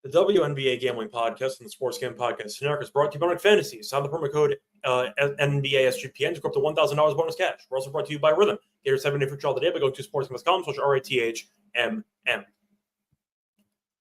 The WNBA Gambling Podcast and the Sports Gambling Podcast Network is brought to you by Munaf Manji. Sign the promo code NBA SGPN to go up to $1,000 bonus cash. We're also brought to you by Rhythm. Get your 7-day free trial today by going to sportsgambling.com/RATHMM.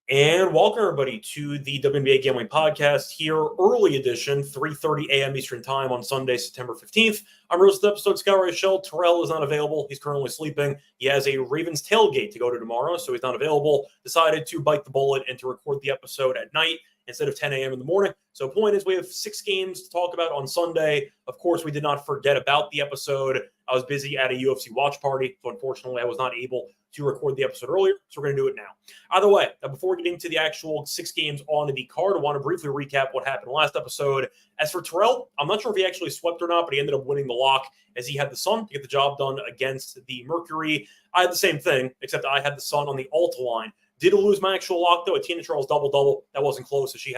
And welcome, everybody, to the WNBA Gambling Podcast here, early edition, 3:30 a.m. Eastern Time on Sunday, September 15th. I'm your host of the episode, Scott Reichel. Terrell is not available. He's currently sleeping. He has a Ravens tailgate to go to tomorrow, so he's not available. Decided to bite the bullet and to record the episode at night instead of 10 a.m. in the morning. So point is, we have 6 games to talk about on Sunday. Of course, we did not forget about the episode. I was busy at a UFC watch party, so unfortunately, I was not able to record the episode earlier, so we're going to do it now. Either way, before getting to the actual 6 games on the card, I want to briefly recap what happened last episode. As for Terrell, I'm not sure if he actually swept or not, but he ended up winning the lock as he had the Sun to get the job done against the Mercury. I had the same thing, except I had the Sun on the Alta line. Did lose my actual lock, though, a Tina Charles double-double. That wasn't close, so she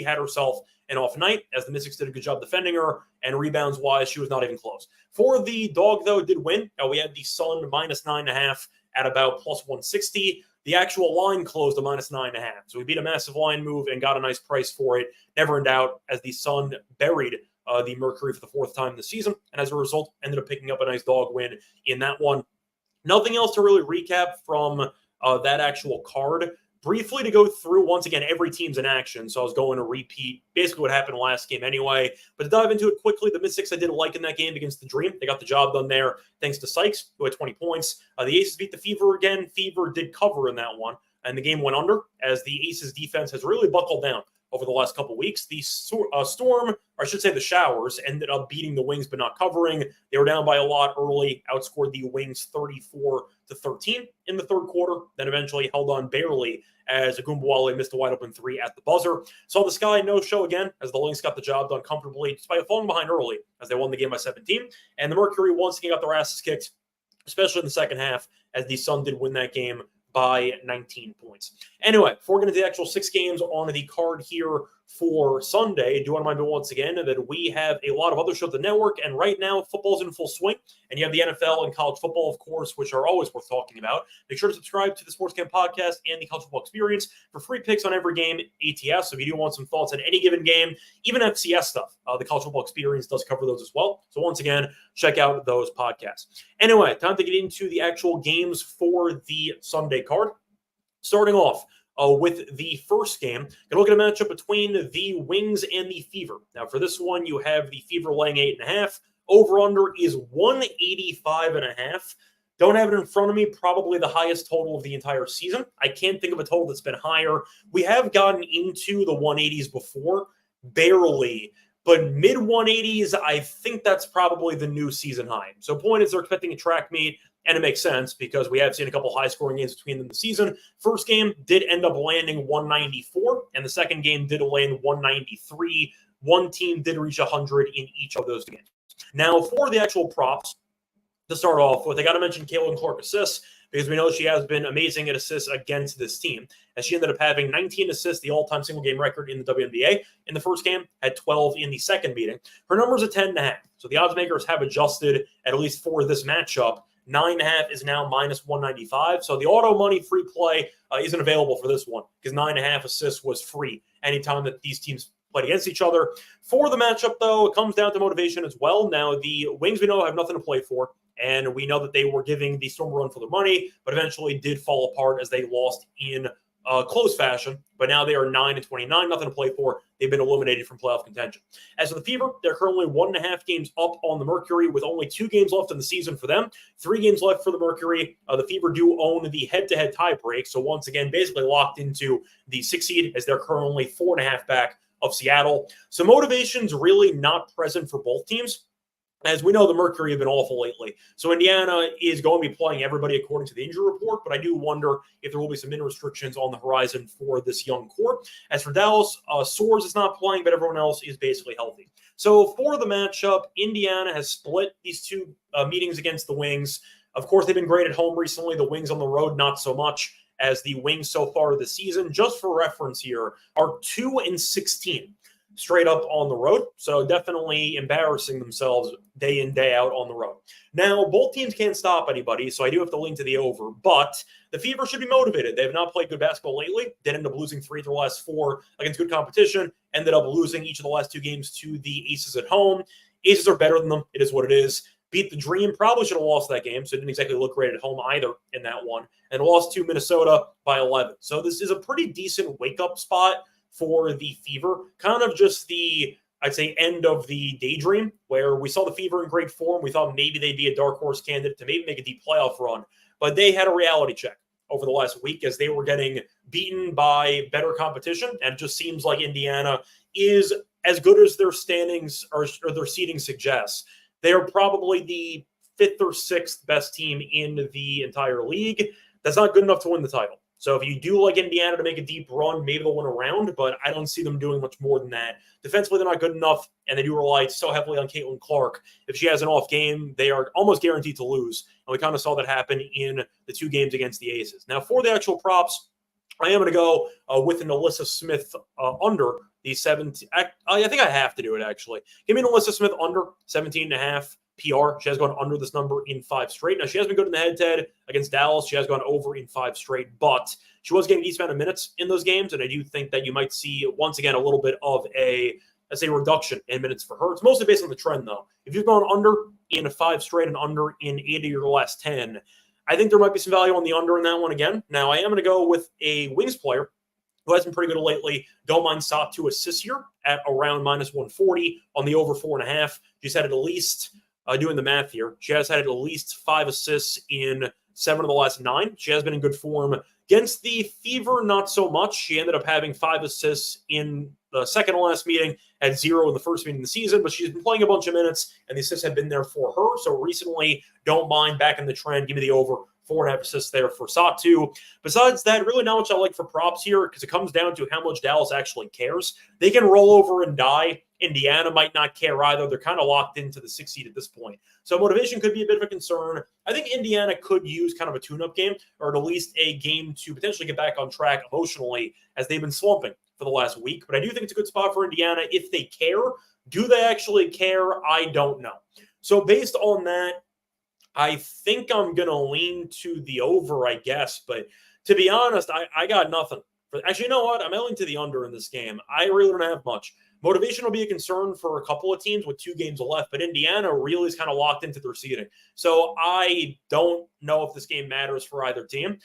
had herself an off night, as the Mystics did a good job defending her, and rebounds-wise, she was not even close. For the dog, though, did win. We had the Sun minus 9.5 at about plus 160. The actual line closed a minus 9.5. So we beat a massive line move and got a nice price for it. Never in doubt, as the Sun buried the Mercury for the 4th time this season, and as a result, ended up picking up a nice dog win in that one. Nothing else to really recap from that actual card. Briefly to go through, once again, every team's in action, so I was going to repeat basically what happened last game anyway. But to dive into it quickly, the Mystics I did like in that game against the Dream. They got the job done there thanks to Sykes, who had 20 points. The Aces beat the Fever again. Fever did cover in that one, and the game went under as the Aces defense has really buckled down over the last couple weeks. The Storm, or I should say the Showers, ended up beating the Wings but not covering. They were down by a lot early, outscored the Wings 34-13 in the third quarter, then eventually held on barely as Agumbawale missed a wide-open 3 at the buzzer. Saw the Sky no-show again as the Lynx got the job done comfortably despite falling behind early as they won the game by 17. And the Mercury once again got their asses kicked, especially in the second half, as the Sun did win that game by 19 points. Anyway, before getting to the actual 6 games on the card here for Sunday, I do want to remind you once again that we have a lot of other shows on the network, and right now, football's in full swing, and you have the NFL and college football, of course, which are always worth talking about. Make sure to subscribe to the Sports Game Podcast and the College Football Experience for free picks on every game ATS. So if you do want some thoughts on any given game, even FCS stuff, the College Football Experience does cover those as well. So once again, check out those podcasts. Anyway, time to get into the actual games for the Sunday card. Starting off with the first game, going to look at a matchup between the Wings and the Fever. Now, for this one, you have the Fever laying 8.5. Over-under is 185.5. Don't have it in front of me. Probably the highest total of the entire season. I can't think of a total that's been higher. We have gotten into the 180s before, barely. But mid-180s, I think that's probably the new season high. So point is they're expecting a track meet, and it makes sense because we have seen a couple high-scoring games between them this season. First game did end up landing 194, and the second game did land 193. One team did reach 100 in each of those games. Now, for the actual props, to start off with, I got to mention Caitlin Clark assists because we know she has been amazing at assists against this team, as she ended up having 19 assists, the all-time single-game record in the WNBA. In the first game, had 12 in the second meeting. Her number's a 10.5, so the odds makers have adjusted, at least for this matchup. 9.5 is now minus 195, so the auto money free play isn't available for this one because 9.5 assists was free anytime that these teams played against each other. For the matchup, though, it comes down to motivation as well. Now, the Wings, we know, have nothing to play for, and we know that they were giving the Storm a run for their money, but eventually did fall apart as they lost in close fashion. But now they are 9-29, nothing to play for. They've been eliminated from playoff contention. As for the Fever, they're currently 1.5 games up on the Mercury with only 2 games left in the season for them. 3 games left for the Mercury. The Fever do own the head-to-head tie break, so once again, basically locked into the 6th seed as they're currently 4.5 back of Seattle. So motivation's really not present for both teams. As we know, the Mercury have been awful lately. So Indiana is going to be playing everybody according to the injury report, but I do wonder if there will be some min restrictions on the horizon for this young core. As for Dallas, Soares is not playing, but everyone else is basically healthy. So for the matchup, Indiana has split these 2 meetings against the Wings. Of course, they've been great at home recently. The Wings on the road, not so much, as the Wings so far this season, just for reference here, are 2-16. straight up on the road. So definitely embarrassing themselves day in, day out on the road. Now, both teams can't stop anybody, so I do have to lean to the over, but the Fever should be motivated. They have not played good basketball lately. They ended up losing 3 of their last 4 against good competition, ended up losing each of the last 2 games to the Aces at home. Aces are better than them. It is what it is. Beat the Dream. Probably should have lost that game, so it didn't exactly look great at home either in that one. And lost to Minnesota by 11. So this is a pretty decent wake-up spot for the Fever. Kind of just the, I'd say, end of the daydream, where we saw the Fever in great form. We thought maybe they'd be a dark horse candidate to maybe make a deep playoff run. But they had a reality check over the last week as they were getting beaten by better competition. And it just seems like Indiana is as good as their standings or their seeding suggests. They are probably the 5th or 6th best team in the entire league. That's not good enough to win the title. So if you do like Indiana to make a deep run, maybe they'll win a round, but I don't see them doing much more than that. Defensively, they're not good enough, and they do rely so heavily on Caitlin Clark. If she has an off game, they are almost guaranteed to lose, and we kind of saw that happen in the 2 games against the Aces. Now, for the actual props, I am going to go with an Alyssa Smith under the 17. I think I have to do it, actually. Give me an Alyssa Smith under 17.5. PR. She has gone under this number in 5 straight. Now, she has been good in the head-to-head against Dallas. She has gone over in 5 straight, but she was getting a decent amount of minutes in those games, and I do think that you might see, once again, a little bit of a, let's say, reduction in minutes for her. It's mostly based on the trend, though. If you've gone under in 5 straight and under in 8 of your last 10, I think there might be some value on the under in that one again. Now, I am going to go with a Wings player who has been pretty good lately. Don't mind Sot to assist here at around minus 140 on the over 4.5. She's had at least... doing the math here, she has had at least 5 assists in 7 of the last 9. She has been in good form. Against the Fever, not so much. She ended up having 5 assists in the second to last meeting, had 0 in the first meeting of the season, but she's been playing a bunch of minutes, and the assists have been there for her. So recently, don't mind back in the trend. Give me the over. 4.5 assists there for Satu. Besides that, really not much I like for props here because it comes down to how much Dallas actually cares. They can roll over and die. Indiana might not care either. They're kind of locked into the 6th seed at this point. So motivation could be a bit of a concern. I think Indiana could use kind of a tune-up game or at least a game to potentially get back on track emotionally as they've been slumping for the last week. But I do think it's a good spot for Indiana if they care. Do they actually care? I don't know. So based on that, I think I'm going to lean to the over, I guess. But to be honest, I got nothing. Actually, you know what? I'm leaning to the under in this game. I really don't have much. Motivation will be a concern for a couple of teams with 2 games left, but Indiana really is kind of locked into their seeding. So I don't know if this game matters for either team.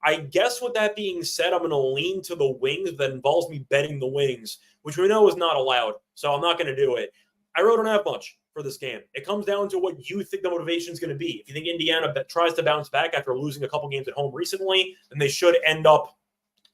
I guess with that being said, I'm going to lean to the Wings. That involves me betting the Wings, which we know is not allowed. So I'm not going to do it. I really don't have much for this game. It comes down to what you think the motivation is going to be. If you think Indiana tries to bounce back after losing a couple games at home recently, then they should end up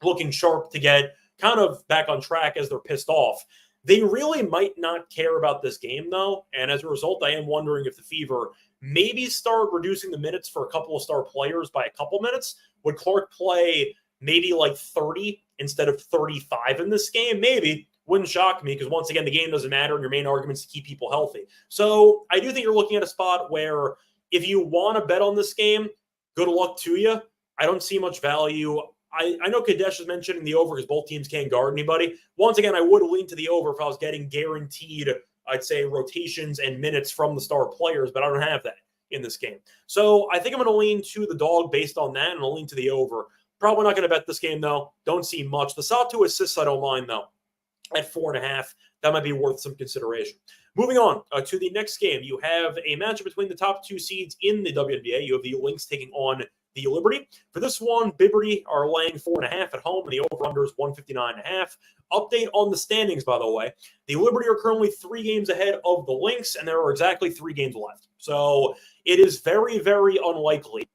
looking sharp to get kind of back on track as they're pissed off. They really might not care about this game, though, and as a result, I am wondering if the Fever maybe start reducing the minutes for a couple of star players by a couple minutes. Would Clark play maybe like 30 instead of 35 in this game? Maybe. Wouldn't shock me because, once again, the game doesn't matter and your main argument is to keep people healthy. So I do think you're looking at a spot where if you want to bet on this game, good luck to you. I don't see much value. I know Kadesh is mentioning the over because both teams can't guard anybody. Once again, I would lean to the over if I was getting guaranteed, I'd say, rotations and minutes from the star players, but I don't have that in this game. So I think I'm going to lean to the dog based on that, and I'll lean to the over. Probably not going to bet this game, though. Don't see much. The Sot 2 assists, I don't mind, though. At 4.5, that might be worth some consideration. Moving on to the next game, you have a matchup between the top 2 seeds in the WNBA. You have the Lynx taking on the Liberty. For this one, Liberty are laying 4.5 at home, and the over-under is 159.5. Update on the standings, by the way. The Liberty are currently 3 games ahead of the Lynx, and there are exactly 3 games left. So it is very, very unlikely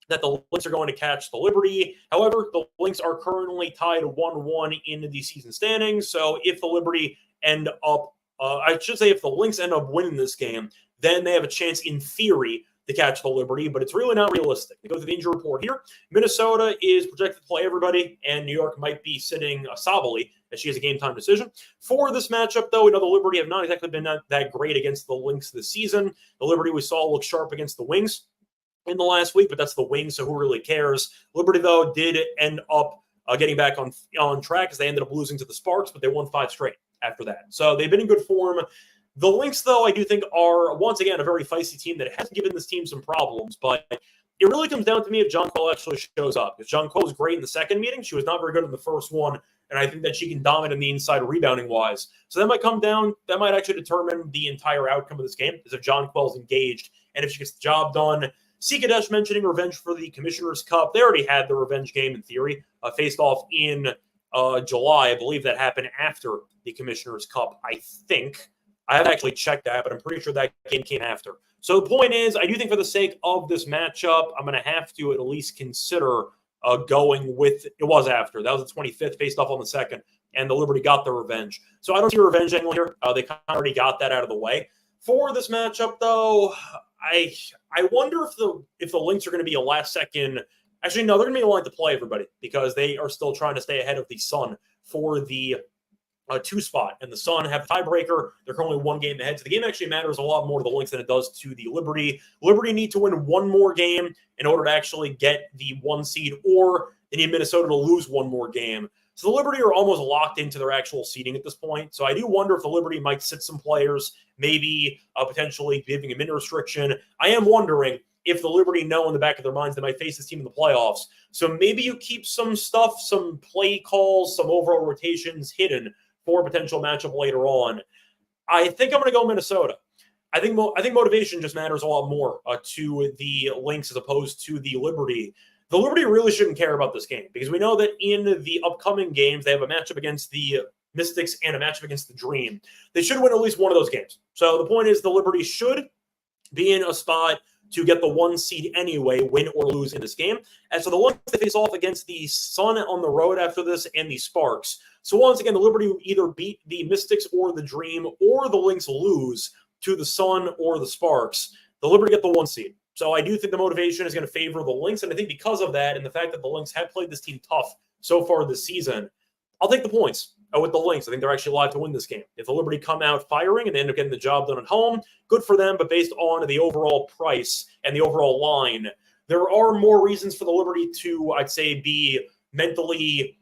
that the Lynx are going to catch the Liberty. However, the Lynx are currently tied 1-1 in the season standings. So if the Liberty end up, if the Lynx end up winning this game, then they have a chance in theory to catch the Liberty, but it's really not realistic. We go through the injury report here. Minnesota is projected to play everybody, and New York might be sitting Sabally as she has a game-time decision. For this matchup, though, we know the Liberty have not exactly been that great against the Lynx this season. The Liberty we saw look sharp against the Wings in the last week, but that's the Wings, so who really cares? Liberty, though, did end up getting back on track as they ended up losing to the Sparks, but they won 5 straight. after that. So they've been in good form. The Lynx, though, I do think are, once again, a very feisty team that has given this team some problems. But it really comes down to me if Jonquel actually shows up. Because Jonquel was great in the second meeting. She was not very good in the first one. And I think that she can dominate on the inside rebounding-wise. So that might come down, that might actually determine the entire outcome of this game, is if Jonquel's engaged and if she gets the job done. Sikadesh mentioning revenge for the Commissioner's Cup. They already had the revenge game in theory, faced off in July. I believe that happened after the Commissioner's Cup, I think. I haven't actually checked that, but I'm pretty sure that game came after. So the point is, I do think for the sake of this matchup, I'm going to have to at least consider going with, it was after. That was the 25th, faced off on the 2nd, and the Liberty got the revenge. So I don't see a revenge angle here. They kind of already got that out of the way. For this matchup, though, I wonder if the Lynx are going to be a last-second. Actually, no, they're going to be a line to play, everybody, because they are still trying to stay ahead of the Sun for the 2 spot. And the Sun have a tiebreaker. They're currently 1 game ahead. So the game actually matters a lot more to the Lynx than it does to the Liberty. Liberty need to win 1 more game in order to actually get the 1 seed, or they need Minnesota to lose 1 more game. So the Liberty are almost locked into their actual seeding at this point. So I do wonder if the Liberty might sit some players, maybe potentially giving a minute restriction. I am wondering if the Liberty know in the back of their minds they might face this team in the playoffs. So maybe you keep some stuff, some play calls, some overall rotations hidden for a potential matchup later on. I think I'm going to go Minnesota. I think motivation just matters a lot more to the Lynx as opposed to the Liberty. The Liberty really shouldn't care about this game because we know that in the upcoming games, they have a matchup against the Mystics and a matchup against the Dream. They should win at least one of those games. So the point is the Liberty should be in a spot to get the 1 seed anyway, win or lose in this game. And so the Lynx, they face off against the Sun on the road after this and the Sparks. So once again, the Liberty will either beat the Mystics or the Dream, or the Lynx lose to the Sun or the Sparks. The Liberty get the 1 seed. So I do think the motivation is going to favor the Lynx. And I think because of that and the fact that the Lynx have played this team tough so far this season, I'll take the points with the Lynx. I think they're actually alive to win this game. If the Liberty come out firing and they end up getting the job done at home, good for them. But based on the overall price and the overall line, there are more reasons for the Liberty to, I'd say, be mentally,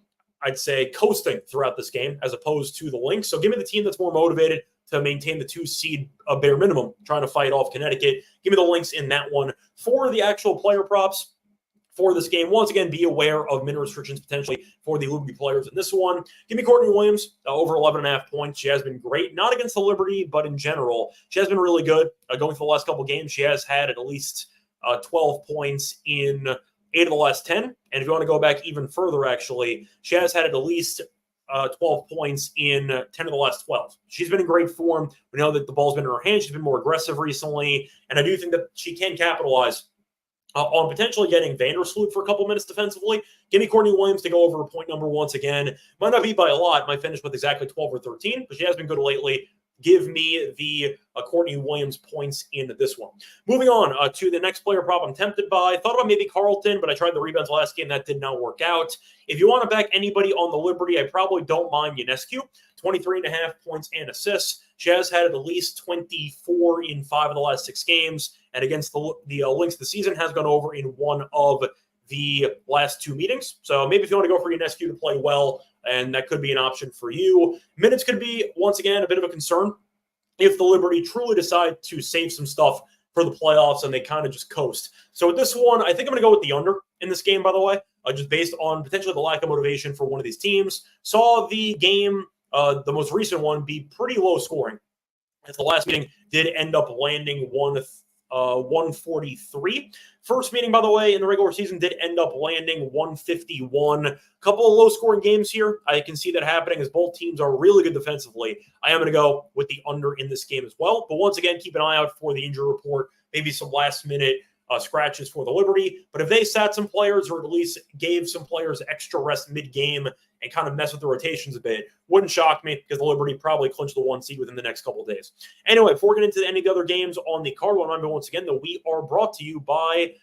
coasting throughout this game as opposed to the Lynx. So give me the team that's more motivated to maintain the 2 seed bare minimum, trying to fight off Connecticut. Give me the Lynx in that one. For the actual player props for this game, once again, be aware of minute restrictions potentially for the Liberty players in this one. Give me Courtney Williams, over 11.5 points. She has been great, not against the Liberty, but in general. She has been really good. Going for the last couple games, she has had at least 12 points in 8 of the last 10. And if you want to go back even further, actually, she has had at least 12 points in 10 of the last 12. She's been in great form. We know that the ball's been in her hand. She's been more aggressive recently. And I do think that she can capitalize on potentially getting Vandersloot for a couple minutes defensively. Give me Courtney Williams to go over a point number once again. Might not be by a lot. Might finish with exactly 12 or 13, but she has been good lately. Give me the Courtney Williams points in this one. Moving on to the next player prop I'm tempted by. Thought about maybe Carlton, but I tried the rebounds last game. That did not work out. If you want to back anybody on the Liberty, I probably don't mind Ionescu. 23.5 points and assists. She has had at least 24 in 5 of the last 6 games. And against the Lynx, the season has gone over in 1 of the last 2 meetings. So maybe if you want to go for Ionescu to play well, and that could be an option for you. Minutes could be, once again, a bit of a concern if the Liberty truly decide to save some stuff for the playoffs and they kind of just coast. So with this one, I think I'm going to go with the under in this game, by the way, just based on potentially the lack of motivation for one of these teams. Saw the game, the most recent one, be pretty low scoring. As the last meeting did end up landing 143. First meeting, by the way, in the regular season did end up landing 151. A couple of low-scoring games here. I can see that happening as both teams are really good defensively. I am going to go with the under in this game as well. But once again, keep an eye out for the injury report, maybe some last-minute scratches for the Liberty. But if they sat some players or at least gave some players extra rest mid-game and kind of mess with the rotations a bit, wouldn't shock me because the Liberty probably clinched the 1 seed within the next couple of days. Anyway, before we get into any of the other games on the card, I want to remember once again that we are brought to you by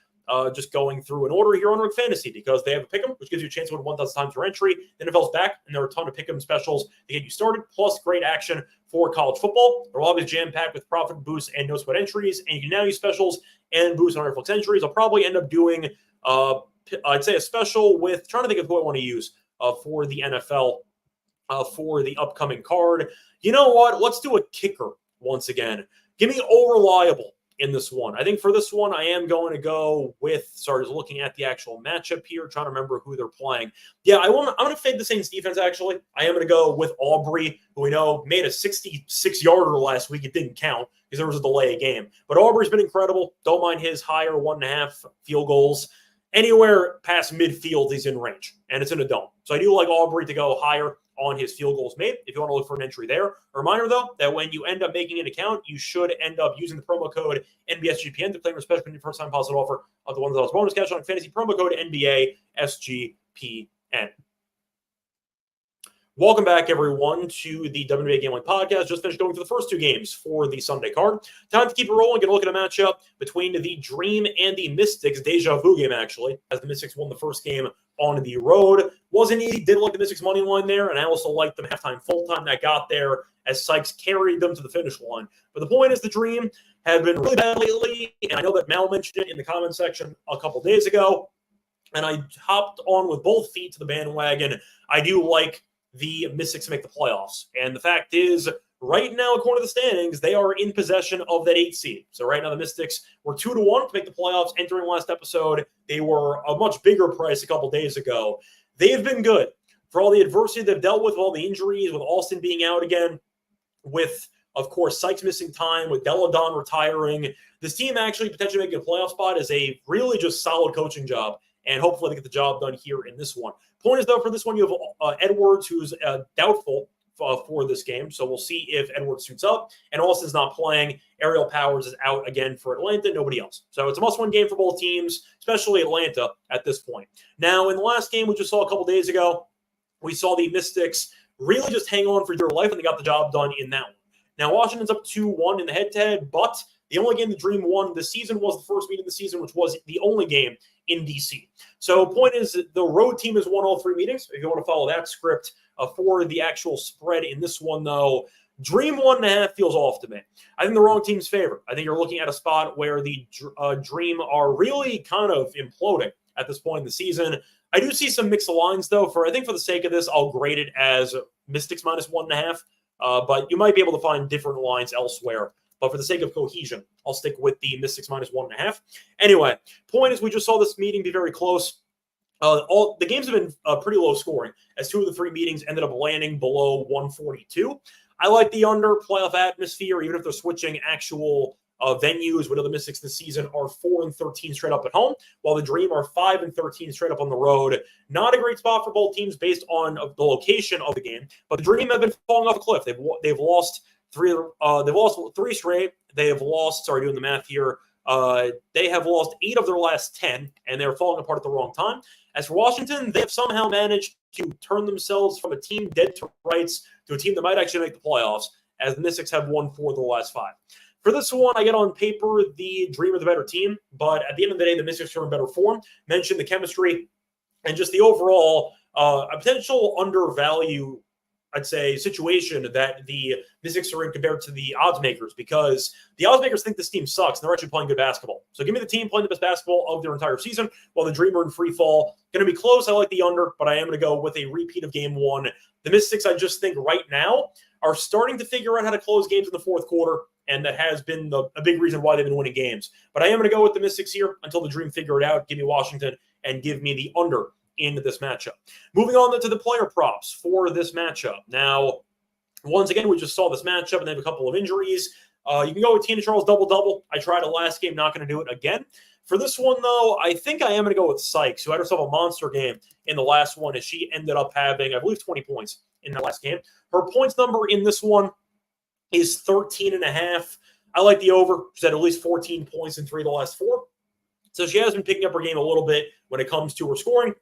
just going through an order here on Rook Fantasy because they have a pick'em, which gives you a chance to win 1,000 times your entry. The NFL's back, and there are a ton of pick'em specials to get you started, plus great action for college football. They're always jam-packed with profit boosts and no-sweat entries, and you can now use specials and boosts on Airflux entries. I'll probably end up doing, I'd say, a special with, trying to think of who I want to use for the NFL for the upcoming card. You know what? Let's do a kicker once again. Give me Reliable in this one. I think for this one, I am going to go with, sorry, just looking at the actual matchup here, trying to remember who they're playing. Yeah, I'm going to fade the Saints defense, actually. I am going to go with Aubrey, who we know made a 66-yarder last week. It didn't count because there was a delay game. But Aubrey's been incredible. Don't mind his higher 1.5 field goals. Anywhere past midfield, he's in range, and it's in a dome. So I do like Aubrey to go higher on his field goals made if you want to look for an entry there. A reminder, though, that when you end up making an account, you should end up using the promo code NBSGPN to claim your special first-time deposit offer of the $1,000 bonus cash on fantasy promo code NBASGPN. Welcome back, everyone, to the WNBA Gambling Podcast. Just finished going through the first two games for the Sunday card. Time to keep it rolling. Get a look at a matchup between the Dream and the Mystics. Deja vu game, actually, as the Mystics won the first game on the road. Wasn't easy. Did like the Mystics money line there, and I also liked them halftime, full-time that got there as Sykes carried them to the finish line. But the point is the Dream have been really bad lately, and I know that Mal mentioned it in the comment section a couple days ago, and I hopped on with both feet to the bandwagon. I do like the Mystics to make the playoffs. And the fact is, right now, according to the standings, they are in possession of that 8 seed. So right now, the Mystics were 2-1 to make the playoffs. Entering last episode, they were a much bigger price a couple days ago. They've been good. For all the adversity they've dealt with all the injuries, with Alston being out again, with, of course, Sykes missing time, with Deladon retiring, this team actually potentially making a playoff spot is a really just solid coaching job. And hopefully they get the job done here in this one. Point is, though, for this one, you have Edwards, who's doubtful for this game. So we'll see if Edwards suits up. And Austin's not playing. Ariel Powers is out again for Atlanta. Nobody else. So it's a must-win game for both teams, especially Atlanta at this point. Now, in the last game we just saw a couple days ago, we saw the Mystics really just hang on for dear life, and they got the job done in that one. Now, Washington's up 2-1 in the head-to-head, but the only game the Dream won this season was the first meeting of the season, which was the only game in D.C. So point is, the road team has won all 3 meetings. If you want to follow that script for the actual spread in this one, though, Dream 1.5 feels off to me. I think the wrong team's favor. I think you're looking at a spot where the Dream are really kind of imploding at this point in the season. I do see some mixed lines, though. I think for the sake of this, I'll grade it as Mystics minus 1.5. But you might be able to find different lines elsewhere. But for the sake of cohesion, I'll stick with the Mystics minus 1.5. Anyway, point is we just saw this meeting be very close. All the games have been pretty low scoring, as 2 of the 3 meetings ended up landing below 142. I like the under playoff atmosphere, even if they're switching actual venues. We know the Mystics this season are 4-13 straight up at home, while the Dream are 5-13 straight up on the road. Not a great spot for both teams based on the location of the game, but the Dream have been falling off a cliff. They've lost 3 straight. They have lost, sorry, doing the math here. They have lost 8 of their last 10, and they're falling apart at the wrong time. As for Washington, they have somehow managed to turn themselves from a team dead to rights to a team that might actually make the playoffs, as the Mystics have won 4 of the last 5. For this one, I get on paper the Dream are the better team, but at the end of the day, the Mystics are in better form. Mentioned the chemistry and just the overall a potential undervalue, I'd say, situation that the Mystics are in compared to the odds makers, because the odds makers think this team sucks and they're actually playing good basketball. So give me the team playing the best basketball of their entire season, while the Dream are in free fall. Going to be close. I like the under, but I am going to go with a repeat of game 1. The Mystics, I just think right now, are starting to figure out how to close games in the fourth quarter, and that has been a big reason why they've been winning games. But I am going to go with the Mystics here until the Dream figure it out. Give me Washington and give me the under into this matchup. Moving on to the player props for this matchup. Now, once again, we just saw this matchup, and they have a couple of injuries. You can go with Tina Charles double-double. I tried it last game, not going to do it again. For this one, though, I think I am going to go with Sykes, who had herself a monster game in the last one, as she ended up having, I believe, 20 points in that last game. Her points number in this one is 13.5. I like the over. She's had at least 14 points in 3 of the last 4. So she has been picking up her game a little bit when it comes to her scoring.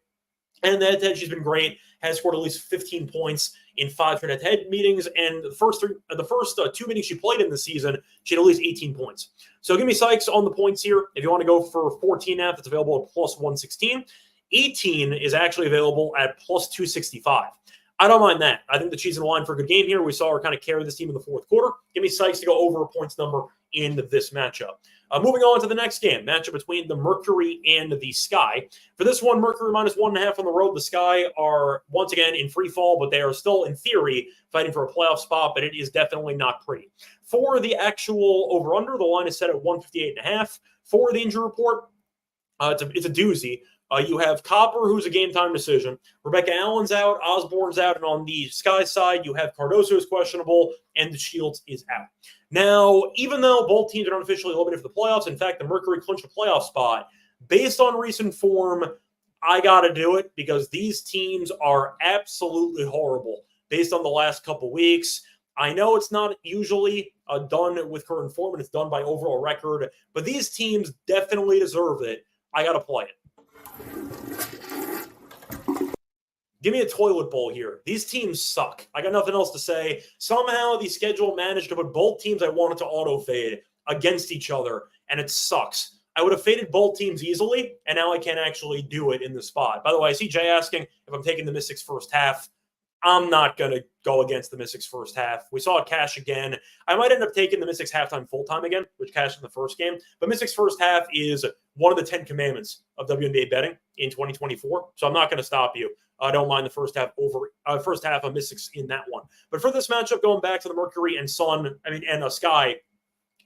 And that head-to-head, she's been great. Has scored at least 15 points in 5 head-to-head meetings. And the first 2 meetings she played in the season, she had at least 18 points. So give me Sykes on the points here. If you want to go for 14.5, it's available at plus 116. 18 is actually available at plus 265. I don't mind that. I think that she's in line for a good game here. We saw her kind of carry this team in the fourth quarter. Give me Sykes to go over a points number in this matchup. Moving on to the next game, matchup between the Mercury and the Sky. For this one, Mercury -1.5 on the road. The Sky are once again in free fall, but they are still, in theory, fighting for a playoff spot, but it is definitely not pretty. For the actual over-under, the line is set at 158.5. For the injury report, it's a doozy. You have Copper, who's a game-time decision. Rebecca Allen's out. Osborne's out. And on the Sky side, you have Cardoso is questionable, and the Shields is out. Now, even though both teams are not officially eliminated for the playoffs, in fact, the Mercury clinched a playoff spot, based on recent form, I got to do it because these teams are absolutely horrible based on the last couple weeks. I know it's not usually done with current form, and it's done by overall record, but these teams definitely deserve it. I got to play it. Give me a toilet bowl here. These teams suck. I got nothing else to say. Somehow the schedule managed to put both teams I wanted to auto-fade against each other, and it sucks. I would have faded both teams easily, and now I can't actually do it in the spot. By the way, I see Jay asking if I'm taking the Mystics first half. I'm not going to go against the Mystics first half. We saw it cash again. I might end up taking the Mystics halftime full-time again, which cashed in the first game. But Mystics first half is one of the 10 commandments of WNBA betting in 2024. So I'm not going to stop you. I don't mind the first half of Mystics in that one. But for this matchup, going back to the Mercury and Sky,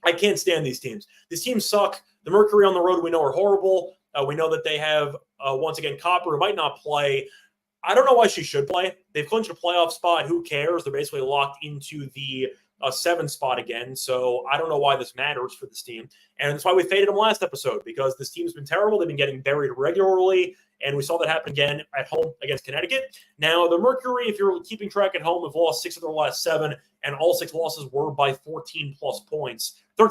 I can't stand these teams. These teams suck. The Mercury on the road we know are horrible. We know that they have, once again, Copper, who might not play. I don't know why she should play. They've clinched a playoff spot. Who cares? They're basically locked into the 7 spot again. So I don't know why this matters for this team. And that's why we faded them last episode, because this team's been terrible. They've been getting buried regularly. And we saw that happen again at home against Connecticut. Now, the Mercury, if you're keeping track at home, have lost 6 of their last 7. And all 6 losses were by 13-plus points. So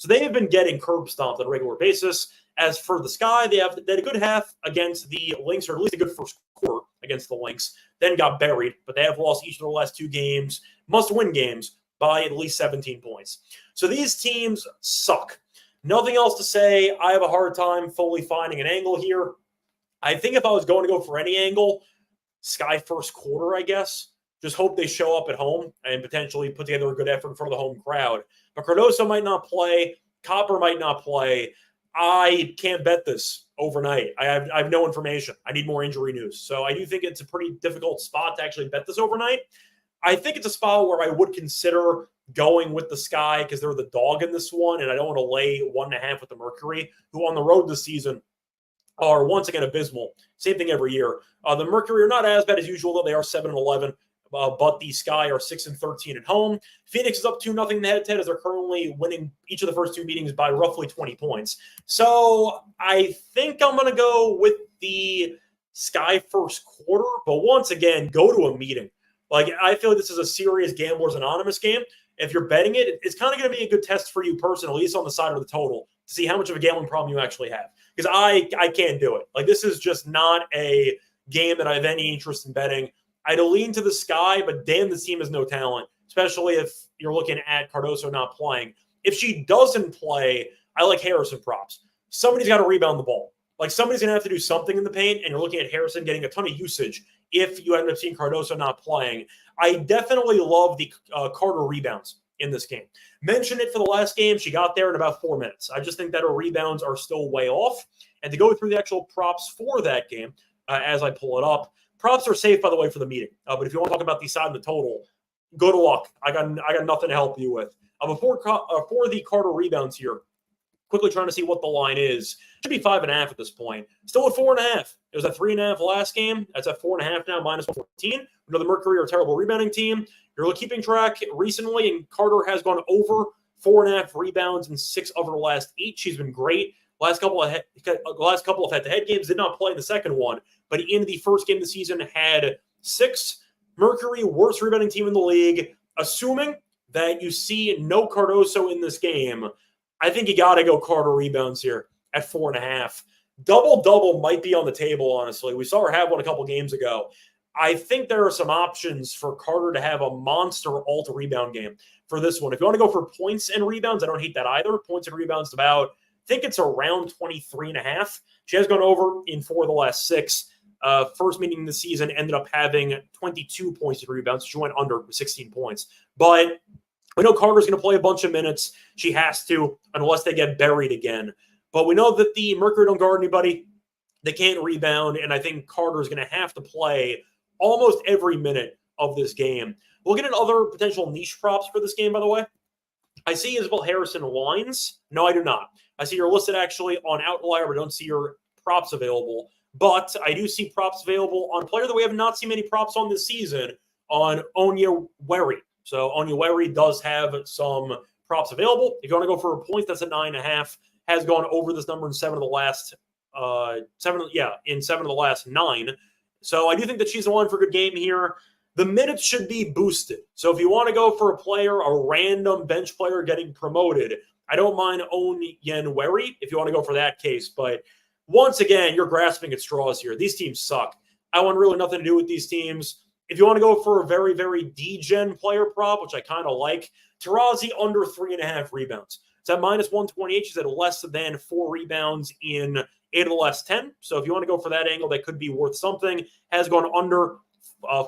they have been getting curb stomped on a regular basis. As for the Sky, they had a good half against the Lynx, or at least a good first quarter against the Lynx, then got buried. But they have lost each of their last 2 games, must-win games, by at least 17 points. So these teams suck. Nothing else to say. I have a hard time fully finding an angle here. I think if I was going to go for any angle, Sky first quarter, I guess. Just hope they show up at home and potentially put together a good effort in front of the home crowd. But Cardoso might not play. Copper might not play. I can't bet this overnight. I have no information. I need more injury news. So I do think it's a pretty difficult spot to actually bet this overnight. I think it's a spot where I would consider going with the Sky because they're the dog in this one, and I don't want to lay 1.5 with the Mercury, who on the road this season are once again abysmal. Same thing every year. The Mercury are not as bad as usual, though. They are 7-11. But the Sky are 6-13 at home. Phoenix is up 2-0 head-to-head as they're currently winning each of the first 2 meetings by roughly 20 points. So I think I'm going to go with the Sky first quarter. But once again, go to a meeting. Like, I feel like this is a serious Gamblers Anonymous game. If you're betting it, it's kind of going to be a good test for you personally, at least on the side of the total, to see how much of a gambling problem you actually have. Because I can't do it. Like, this is just not a game that I have any interest in betting. I'd lean to the Sky, but damn, this team has no talent, especially if you're looking at Cardoso not playing. If she doesn't play, I like Harrison props. Somebody's got to rebound the ball. Like, somebody's going to have to do something in the paint, and you're looking at Harrison getting a ton of usage if you end up seeing Cardoso not playing. I definitely love the Carter rebounds in this game. Mentioned it for the last game. She got there in about 4 minutes. I just think that her rebounds are still way off. And to go through the actual props for that game, as I pull it up, props are safe, by the way, for the meeting. But if you want to talk about the side of the total, go to luck. I got nothing to help you with. For the Carter rebounds here, quickly trying to see what the line is. Should be 5.5 at this point. Still at 4.5. It was at 3.5 last game. That's at 4.5 now, -14. We know the Mercury are a terrible rebounding team. You're keeping track recently, and Carter has gone over 4.5 rebounds in 6 of her last 8. She's been great. Last couple of head-to-head games, did not play in the second one, but in the first game of the season had 6. Mercury, worst rebounding team in the league. Assuming that you see no Cardoso in this game, I think you got to go Carter rebounds here at 4.5. Double-double might be on the table, honestly. We saw her have one a couple games ago. I think there are some options for Carter to have a monster alt rebound game for this one. If you want to go for points and rebounds, I don't hate that either. Points and rebounds about, I think it's around 23.5. She has gone over in 4 of the last 6. First meeting this season ended up having 22 points and rebounds. She went under with 16 points. But We know Carter's going to play a bunch of minutes. She has to, unless they get buried again. But we know that the Mercury don't guard anybody. They can't rebound, and I think Carter's going to have to play almost every minute of this game. We'll get into other potential niche props for this game, by the way. I see Isabel Harrison lines. No, I do not. I see you're listed actually on Outlier, but I don't see your props available. But I do see props available on a player that we have not seen many props on this season, on Onyewere. So Onyewere does have some props available. If you want to go for a point, that's a 9.5. Has gone over this number in seven of the last 9. So I do think that she's the one for a good game here. The minutes should be boosted. So if you want to go for a player, a random bench player getting promoted, I don't mind Onyewere if you want to go for that case. But once again, you're grasping at straws here. These teams suck. I want really nothing to do with these teams. If you want to go for a very, very D-gen player prop, which I kind of like, Taurasi under 3.5 rebounds. It's at minus 128. She's at less than 4 rebounds in 8 of the last 10. So if you want to go for that angle, that could be worth something. Has gone under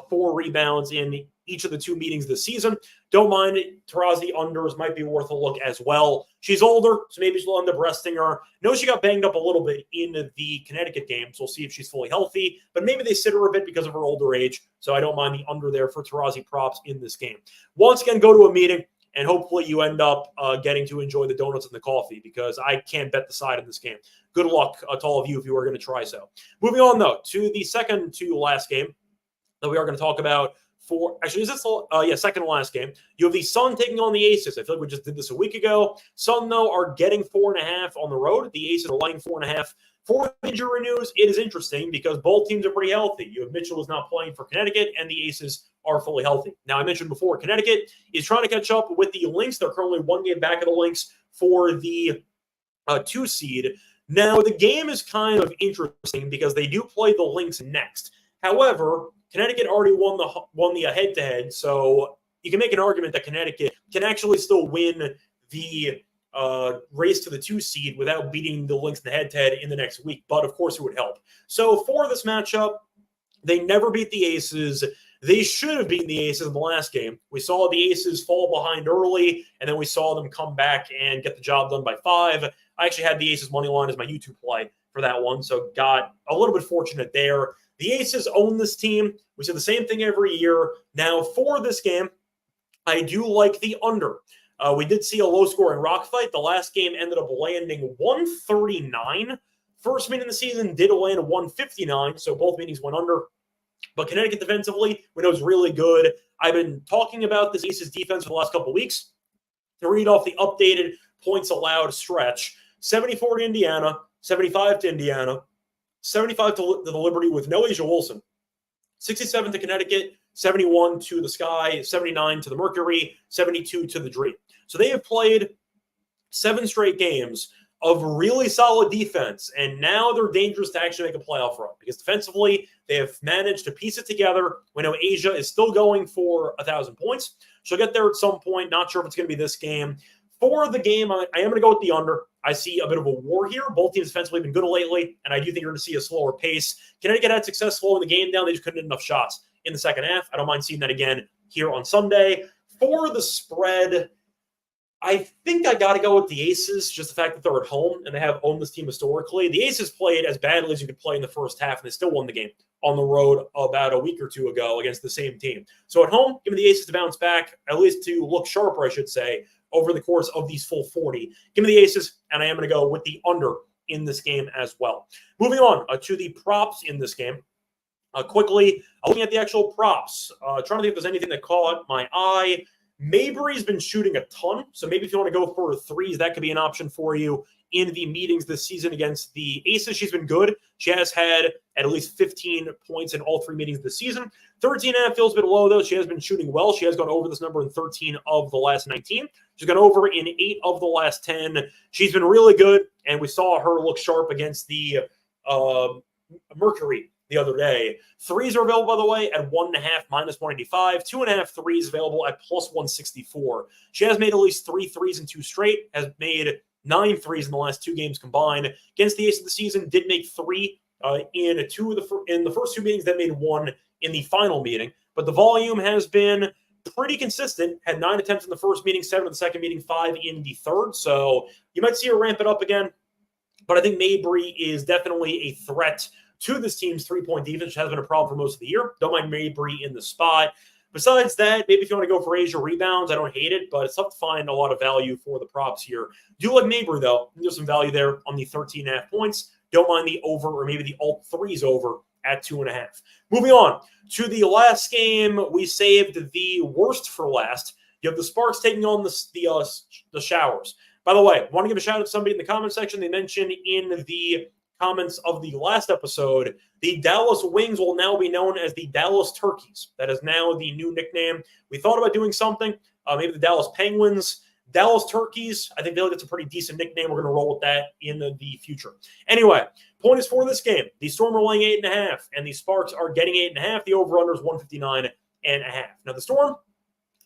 4 rebounds in each of the 2 meetings this season. Don't mind it. Taurasi unders might be worth a look as well. She's older, so maybe she'll end up resting her. No, she got banged up a little bit in the Connecticut game, so we'll see if she's fully healthy. But maybe they sit her a bit because of her older age, so I don't mind the under there for Taurasi props in this game. Once again, go to a meeting, and hopefully you end up getting to enjoy the donuts and the coffee, because I can't bet the side in this game. Good luck to all of you if you are going to try so. Moving on, though, to the second to last game that we are going to talk about. Actually, is this second to last game? You have the Sun taking on the Aces. I feel like we just did this a week ago. Sun, though, are getting 4.5 on the road. The Aces are laying 4.5. For injury news, it is interesting because both teams are pretty healthy. You have Mitchell who's not playing for Connecticut, and the Aces are fully healthy. Now, I mentioned before, Connecticut is trying to catch up with the Lynx. They're currently 1 game back of the Lynx for the 2 seed. Now, the game is kind of interesting because they do play the Lynx next. However, Connecticut already won the head-to-head, so you can make an argument that Connecticut can actually still win the race to the 2 seed without beating the Lynx in the head-to-head in the next week. But, of course, it would help. So, for this matchup, they never beat the Aces. They should have beaten the Aces in the last game. We saw the Aces fall behind early, and then we saw them come back and get the job done by 5. I actually had the Aces money line as my YouTube play for that one, so got a little bit fortunate there. The Aces own this team. We say the same thing every year. Now, for this game, I do like the under. We did see a low-scoring rock fight. The last game ended up landing 139. First meeting of the season did land 159, so both meetings went under. But Connecticut defensively, we know is really good. I've been talking about this Aces defense for the last couple of weeks. To read off the updated points allowed stretch, 74 to Indiana, 75 to Indiana, 75 to the Liberty with no Asia Wilson, 67 to Connecticut, 71 to the Sky, 79 to the Mercury, 72 to the Dream. So they have played 7 straight games of really solid defense, and now they're dangerous to actually make a playoff run because defensively they have managed to piece it together. We know Asia is still going for 1,000 points. She'll get there at some point. Not sure if it's going to be this game. For the game, I am going to go with the under. I see a bit of a war here. Both teams defensively have been good lately, and I do think you're going to see a slower pace. Connecticut had success slowing the game down. They just couldn't hit enough shots in the second half. I don't mind seeing that again here on Sunday. For the spread, I think I got to go with the Aces, just the fact that they're at home and they have owned this team historically. The Aces played as badly as you could play in the first half, and they still won the game on the road about a week or 2 ago against the same team. So at home, give me the Aces to bounce back, at least to look sharper, I should say, over the course of these full 40. Give me the Aces, and I am going to go with the under in this game as well. Moving on to the props in this game. Quickly, looking at the actual props, trying to think if there's anything that caught my eye. Mabry's been shooting a ton, so maybe if you want to go for threes, that could be an option for you in the meetings this season against the Aces. She's been good. She has had at least 15 points in all 3 meetings this season. 13.5 feels a bit low, though. She has been shooting well. She has gone over this number in 13 of the last 19. She's gone over in 8 of the last 10. She's been really good, and we saw her look sharp against the Mercury the other day. Threes are available, by the way, at 1.5 minus 185. 2.5 threes available at plus 164. She has made at least 3 threes in 2 straight, has made 9 threes in the last 2 games combined. Against the Ace of the season, did make 3 in the first 2 meetings, then made 1 in the final meeting. But the volume has been pretty consistent. Had 9 attempts in the first meeting, 7 in the second meeting, 5 in the third. So you might see her ramp it up again. But I think Mabry is definitely a threat to this team's three-point defense, which has been a problem for most of the year. Don't mind Mabry in the spot. Besides that, maybe if you want to go for Asia rebounds, I don't hate it, but it's tough to find a lot of value for the props here. Do like Mabry, though. There's some value there on the 13.5 points. Don't mind the over or maybe the alt threes over at 2.5. Moving on to the last game, we saved the worst for last. You have the Sparks taking on the Showers. By the way, I want to give a shout out to somebody in the comment section. They mentioned in the comments of the last episode, the Dallas Wings will now be known as the Dallas Turkeys. That is now the new nickname. We thought about doing something, maybe the Dallas Penguins, Dallas Turkeys. I think that's a pretty decent nickname. We're going to roll with that in the future. Anyway, point is for this game. The Storm are laying 8.5, and the Sparks are getting 8.5. The over-under is 159.5. Now, the Storm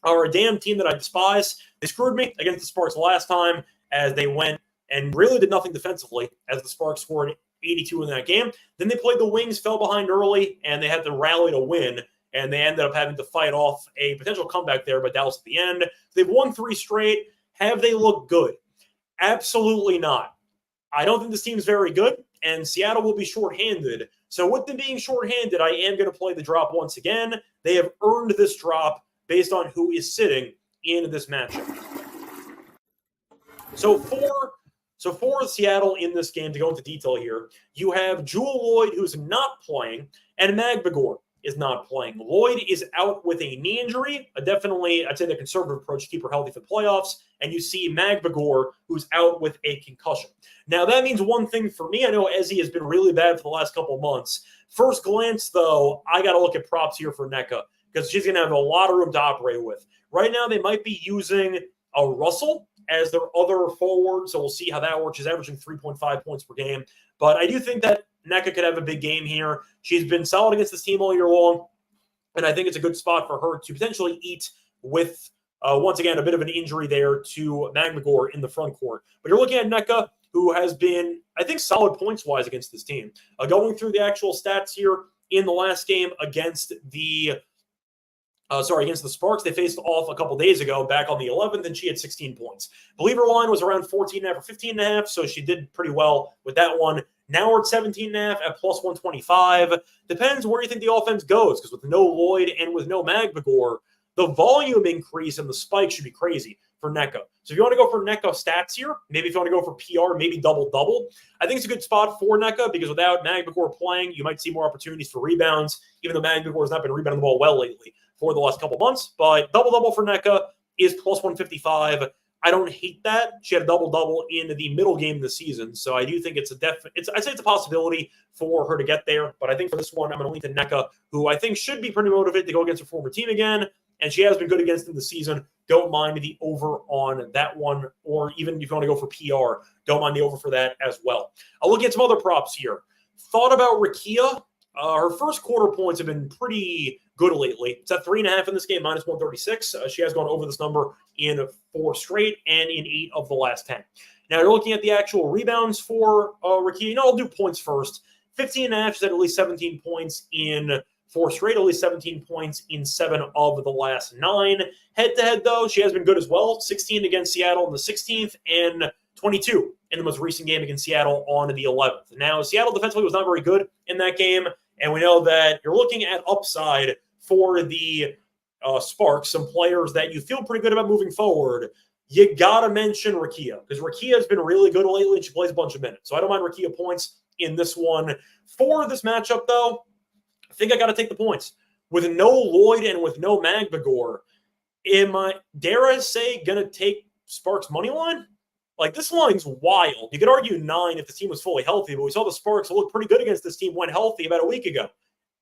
are a damn team that I despise. They screwed me against the Sparks last time as they went and really did nothing defensively as the Sparks scored 82 in that game. Then they played the Wings, fell behind early, and they had to rally to win, and they ended up having to fight off a potential comeback there by Dallas at the end. They've won 3 straight. Have they looked good? Absolutely not. I don't think this team's very good, and Seattle will be shorthanded. So with them being shorthanded, I am going to play the drop once again. They have earned this drop based on who is sitting in this matchup. So for Seattle in this game, to go into detail here, you have Jewel Lloyd, who's not playing, and Magbagor is not playing. Lloyd is out with a knee injury, definitely, I'd say the conservative approach to keep her healthy for the playoffs, and you see Magbagor, who's out with a concussion. Now, that means one thing for me. I know Ezzy has been really bad for the last couple of months. First glance, though, I got to look at props here for Nneka, because she's going to have a lot of room to operate with. Right now, they might be using a Russell as their other forward, so we'll see how that works. She's averaging 3.5 points per game. But I do think that Nneka could have a big game here. She's been solid against this team all year long, and I think it's a good spot for her to potentially eat with, once again, a bit of an injury there to Magbagor in the front court. But you're looking at Nneka, who has been, I think, solid points-wise against this team. Going through the actual stats here in the last game against the Sparks, they faced off a couple days ago back on the 11th, and she had 16 points. I believe her line was around 14.5 or 15.5, so she did pretty well with that one. Now we're at 17.5 at plus 125. Depends where you think the offense goes, because with no Lloyd and with no Magbagor, the volume increase and the spike should be crazy for Nneka. So if you want to go for Nneka stats here, maybe if you want to go for PR, maybe double-double, I think it's a good spot for Nneka because without Magbagor playing, you might see more opportunities for rebounds, even though Magbagor has not been rebounding the ball well lately for the last couple months. But double-double for Nneka is plus 155. I don't hate that. She had a double-double in the middle game of the season, so I do think I'd say it's a possibility for her to get there. But I think for this one, I'm going to lean to Nneka, who I think should be pretty motivated to go against her former team again, and she has been good against them this season. Don't mind the over on that one, or even if you want to go for PR, don't mind the over for that as well. I'll look at some other props here. Thought about Reichel. Her first quarter points have been pretty good lately. It's at 3.5 in this game, minus 136. She has gone over this number in 4 straight and in 8 of the last 10. Now, you're looking at the actual rebounds for Reichel. I'll do points first. 15.5, she's at least 17 points in 4 straight, at least 17 points in 7 of the last 9. Head-to-head, though, she has been good as well. 16 against Seattle in the 16th and 22 in the most recent game against Seattle on the 11th. Now, Seattle defensively was not very good in that game, and we know that you're looking at upside for the Sparks, some players that you feel pretty good about moving forward. You got to mention Reichel, because Reichel has been really good lately, and she plays a bunch of minutes. So I don't mind Reichel points in this one. For this matchup, though, I think I got to take the points. With no Lloyd and with no Magbagor, am I, dare I say, going to take Sparks' money line? Like, this line's wild. You could argue 9 if the team was fully healthy, but we saw the Sparks look pretty good against this team when healthy about a week ago.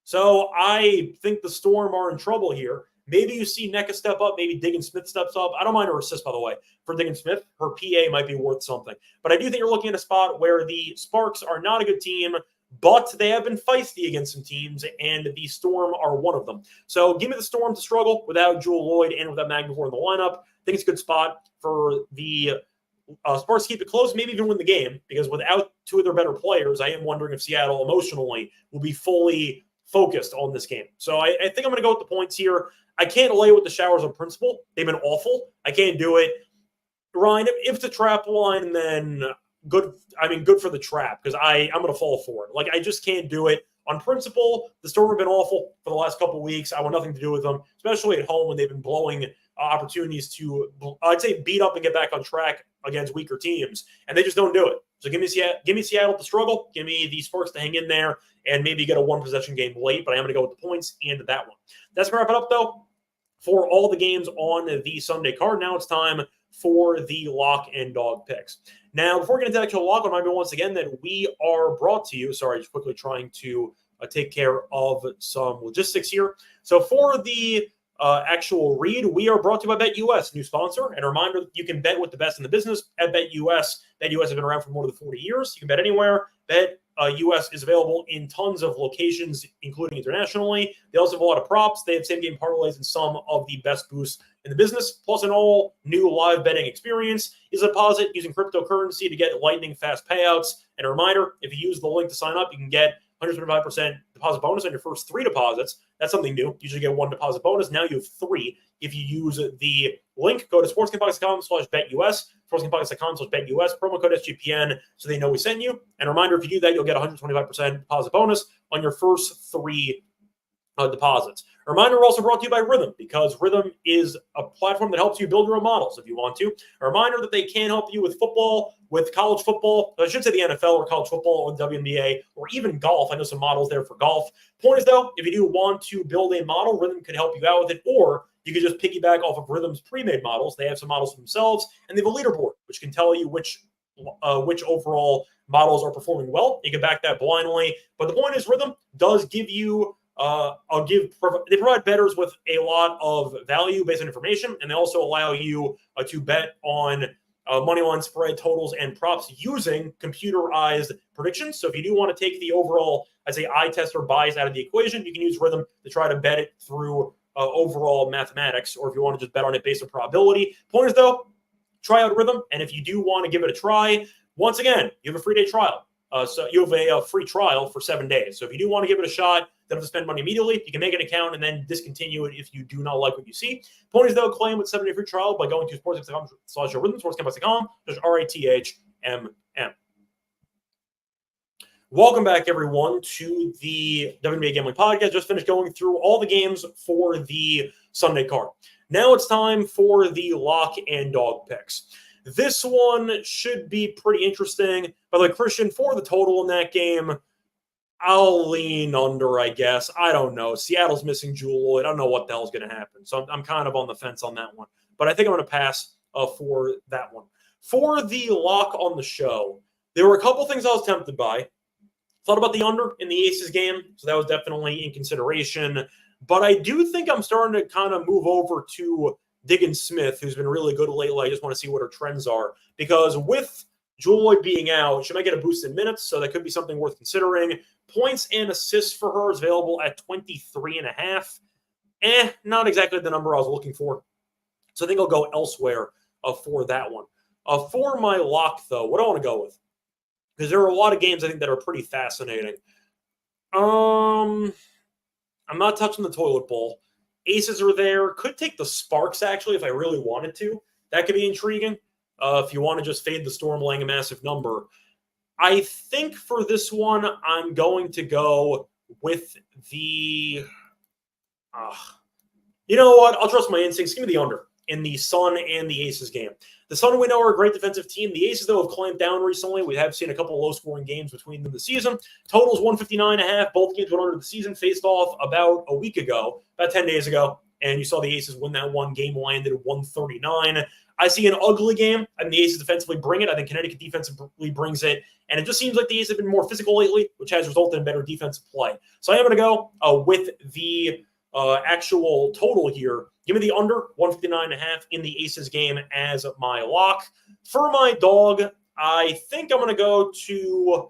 So I think the Storm are in trouble here. Maybe you see Nneka step up. Maybe Diggin Smith steps up. I don't mind her assist, by the way, for Diggin Smith. Her PA might be worth something. But I do think you're looking at a spot where the Sparks are not a good team, but they have been feisty against some teams, and the Storm are one of them. So give me the Storm to struggle without Jewel Lloyd and without Magbagor in the lineup. I think it's a good spot for the Sparks to keep it close, maybe even win the game, because without 2 of their better players, I am wondering if Seattle emotionally will be fully focused on this game. So I think I'm going to go with the points here. I can't lay with the showers on principle. They've been awful. I can't do it. Ryan, if it's a trap line, then good. I mean, good for the trap because I'm going to fall for it. Like, I just can't do it. On principle, the Storm have been awful for the last couple of weeks. I want nothing to do with them, especially at home when they've been blowing opportunities to, I'd say, beat up and get back on track against weaker teams, and they just don't do it. So give me Seattle to struggle. Give me the Sparks to hang in there and maybe get a one-possession game late, but I am going to go with the points and that one. That's going to wrap it up, though, for all the games on the Sunday card. Now it's time for the lock and dog picks. Now, before we get into the actual lock, I'll remind you once again that we are brought to you. Sorry, just quickly trying to take care of some logistics here. So for the actual read, we are brought to you by BetUS, new sponsor. And a reminder, you can bet with the best in the business at BetUS. BetUS has been around for more than 40 years. You can bet anywhere. BetUS is available in tons of locations, including internationally. They also have a lot of props. They have same-game parlays and some of the best boosts in the business, plus an all-new live betting experience. Is a deposit using cryptocurrency to get lightning-fast payouts. And a reminder, if you use the link to sign up, you can get 125% deposit bonus on your first 3 deposits. That's something new. You usually get 1 deposit bonus. Now you have 3. If you use the link, go to sportsgamepodcast.com/BetUS, sportsgamepodcast.com/BetUS, promo code SGPN, so they know we sent you. And a reminder, if you do that, you'll get 125% deposit bonus on your first 3 deposits. A reminder, we're also brought to you by Rhythm, because Rhythm is a platform that helps you build your own models if you want to. A reminder that they can help you with football, with college football, I should say the NFL or college football or WNBA, or even golf. I know some models there for golf. Point is, though, if you do want to build a model, Rhythm could help you out with it, or you could just piggyback off of Rhythm's pre-made models. They have some models for themselves, and they have a leaderboard, which can tell you which overall models are performing well. You can back that blindly. But the point is, Rhythm does give you they provide bettors with a lot of value based on information, and they also allow you to bet on money line spread totals and props using computerized predictions. So if you do want to take the overall, I'd say, eye test or bias out of the equation, you can use Rhythm to try to bet it through overall mathematics, or if you want to just bet on it based on probability. Point is, though, try out Rhythm, and if you do want to give it a try, once again, you have a free day trial. So you have a free trial for 7 days. So if you do want to give it a shot, don't have to spend money immediately. You can make an account and then discontinue it if you do not like what you see. Ponies, though, claim with 7-day free trial by going to sportsgamepodcast.com/rhythm, sportsgamepodcast.com/RITHMM. Welcome back, everyone, to the WNBA Gambling Podcast. Just finished going through all the games for the Sunday card. Now it's time for the lock and dog picks. This one should be pretty interesting. By the way, Christian, for the total in that game, I'll lean under, I guess. I don't know. Seattle's missing Jewel Lloyd. I don't know what the hell's going to happen. So I'm kind of on the fence on that one. But I think I'm going to pass for that one. For the lock on the show, there were a couple things I was tempted by. Thought about the under in the Aces game, so that was definitely in consideration. But I do think I'm starting to kind of move over to Diggins Smith, who's been really good lately. I just want to see what her trends are. Because with Jewel Lloyd being out, she might get a boost in minutes, so that could be something worth considering. Points and assists for her is available at 23.5. Not exactly the number I was looking for. So I think I'll go elsewhere for that one. For my lock, though, what do I want to go with? Because there are a lot of games I think that are pretty fascinating. I'm not touching the toilet bowl. Aces are there. Could take the Sparks, actually, if I really wanted to. That could be intriguing. If you want to just fade the Storm laying a massive number. I think for this one, I'm going to go with the... you know what? I'll trust my instincts. Give me the under in the Sun and the Aces game. The Sun, we know, are a great defensive team. The Aces, though, have clamped down recently. We have seen a couple of low-scoring games between them this season. Totals 159.5. Both games went under the season. Faced off about a week ago, about 10 days ago. And you saw the Aces win that one. Game landed at 139. I see an ugly game. I mean, the Aces defensively bring it. I think Connecticut defensively brings it. And it just seems like the Aces have been more physical lately, which has resulted in better defensive play. So I am going to go with the actual total here. Give me the under 159.5 in the Aces game as my lock. For my dog, I think I'm going to go to,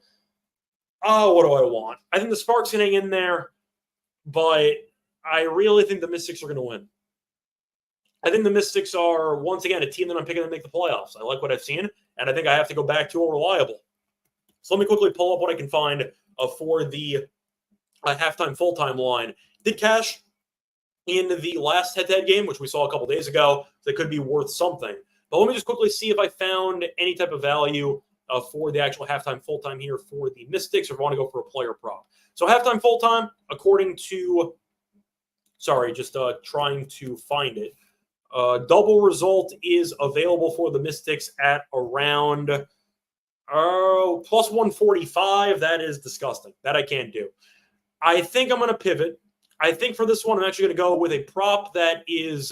what do I want? I think the Sparks can hang in there, but I really think the Mystics are going to win. I think the Mystics are, once again, a team that I'm picking to make the playoffs. I like what I've seen, and I think I have to go back to a reliable. So let me quickly pull up what I can find for the halftime, full-time line did cash in the last head-to-head game, which we saw a couple days ago. That could be worth something. But let me just quickly see if I found any type of value for the actual halftime, full-time here for the Mystics, or if I want to go for a player prop. So halftime, full-time, according to, just trying to find it. Double result is available for the Mystics at around plus 145. That is disgusting. That I can't do. I think I'm going to pivot. I think for this one, I'm actually going to go with a prop that is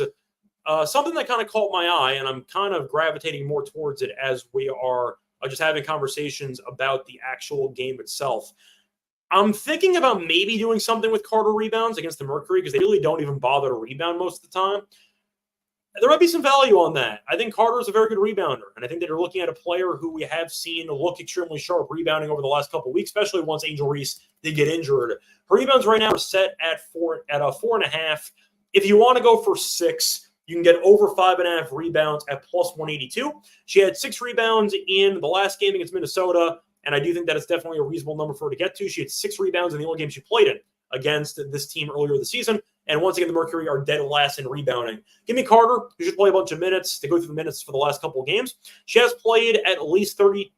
something that kind of caught my eye, and I'm kind of gravitating more towards it as we are just having conversations about the actual game itself. I'm thinking about maybe doing something with Carter rebounds against the Mercury, because they really don't even bother to rebound most of the time. There might be some value on that. I think Carter is a very good rebounder, and I think that you're looking at a player who we have seen look extremely sharp rebounding over the last couple of weeks, especially once Angel Reese did get injured. Her rebounds right now are set at 4.5. If you want to go for 6, you can get over 5.5 rebounds at plus 182. She had 6 rebounds in the last game against Minnesota, and I do think that it's definitely a reasonable number for her to get to. She had 6 rebounds in the only game she played in against this team earlier this season. And once again, the Mercury are dead last in rebounding. Give me Carter, who should play a bunch of minutes to go through the minutes for the last couple of games. She has played at least 30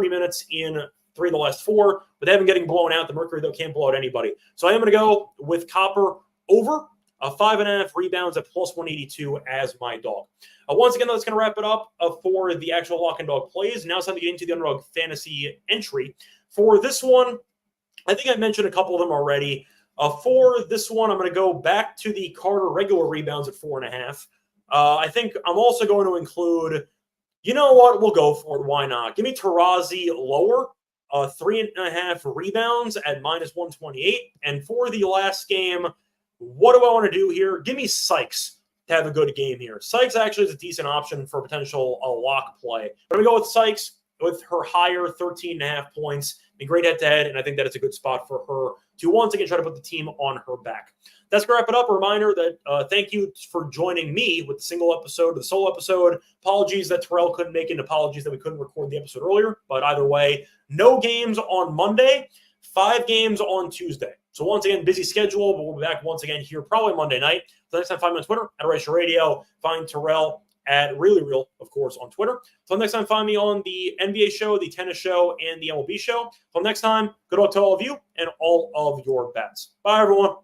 minutes in 3 of the last 4, but they haven't getting blown out. The Mercury, though, can't blow out anybody. So I am going to go with Copper over 5.5 rebounds at plus 182 as my dog. Once again, that's going to wrap it up for the actual Lock and Dog plays. Now it's time to get into the Underdog fantasy entry. For this one, I think I mentioned a couple of them already. For this one, I'm going to go back to the Carter regular rebounds at 4.5. I think I'm also going to include, you know what, we'll go for it. Why not? Give me Taurasi lower, 3.5 rebounds at minus 128. And for the last game, what do I want to do here? Give me Sykes to have a good game here. Sykes actually is a decent option for potential lock play. But I'm going to go with Sykes with her higher 13.5 points. A great head-to-head, and I think that it's a good spot for her to once again try to put the team on her back. That's going to wrap it up. A reminder that thank you for joining me with the single episode, the solo episode. Apologies that Terrell couldn't make it, and apologies that we couldn't record the episode earlier. But either way, no games on Monday, 5 games on Tuesday. So once again, busy schedule, but we'll be back once again here probably Monday night. So next time, find me on Twitter at Reichel Radio. Find Terrell at Really Real, of course, on Twitter. Until next time, find me on the NBA show, the tennis show, and the MLB show. Until next time, good luck to all of you and all of your bets. Bye, everyone.